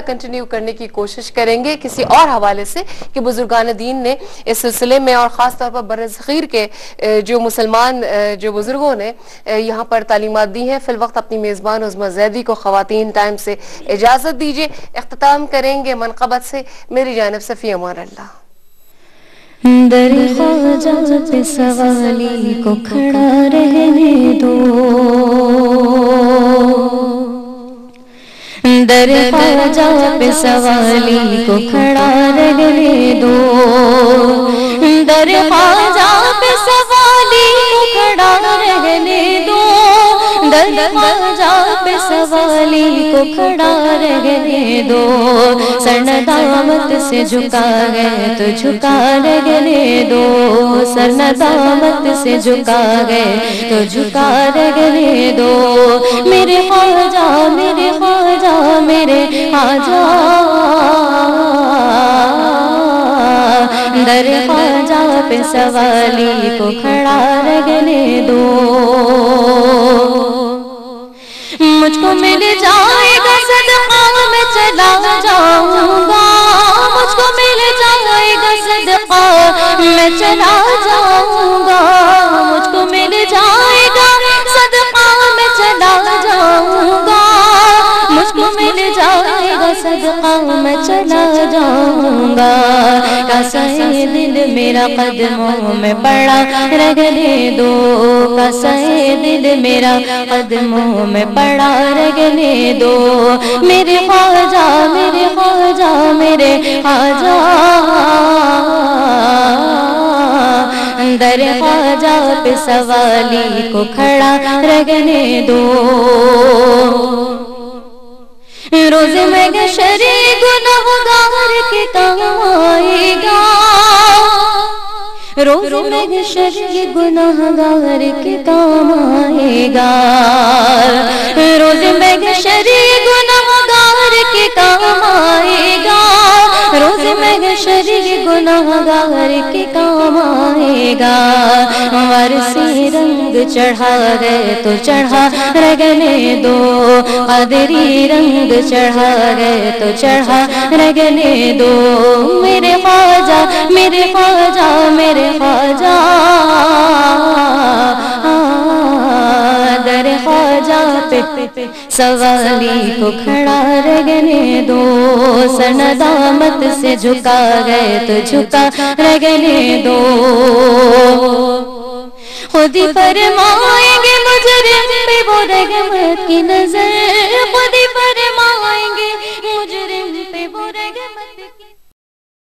Continue کرنے کی کوشش کریں گے کسی اور حوالے سے کہ بزرگان دین نے اس سلسلے میں اور خاص طور پر برصغیر کے جو مسلمان جو بزرگوں نے یہاں پر تعلیمات دی ہیں. فی الوقت اپنی میزبان عظمیٰ زیدی کو خواتین ٹائم سے اجازت دیجیے. اختتام کریں گے منقبت سے. میری جانب سے فی امان اللہ. در خواجہ پہ سوالی کو کھڑا رہنے دو، در خواجہ پہ سوالی کو کھڑا رہنے دو، در خواجہ پہ سوالی کو کھڑا رہنے دو، در خواجہ پہ سوالی کو کھڑا رہنے دو. سر ندامت سے جھکا گئے تو جھکا رہنے دو، سر ندامت سے جھکا گئے تو جھکا رہنے دو. میرے خواجہ میرے خواجہ میرے خواجہ، در خواجہ پہ سوالی کو کھڑا رہنے دو. مجھ کو مل جائے گا صدقہ میں چلا جاؤں گا، مجھ کو مل جائے گا صدقہ میں چلا جاؤں گا، مجھ کو مل جائے گا صدقہ میں چلا جاؤں گا، مجھ کو مل جائے گا صدقہ میں چلا جاؤں گا. کاسے دل میرا قدموں میں پڑا رہنے دو، کاسے دل میرا قدموں میں پڑا رہنے دو. میرے خواجہ میرے خواجہ میرے خواجہ، در خواجہ پہ سوالی کو کھڑا رہنے دو. روز محشر گنہگار کے کام آئے گا، روز محشر گنہگار کے کام آئے گا، روز محشر گنہگار کے کام آئے گا، روز محشر گنہگار کے کام آئے گا. وارثی رنگ چڑھا گئے تو چڑھا رہنے دو، قادری رنگ چڑھا گئے تو چڑھا رہنے دو. میرے خواجہ میرے خواجہ میرے خواجہ، در خواجہ پہ سوالی کو کھڑا رہنے دو. سر ندامت سے جھکا گئے تو جھکا رہنے دو. خود ہی فرمائیں گے مجرم پہ وہ رحمت کی نظر، خود ہی فرمائیں گے مجرم پہ وہ رحمت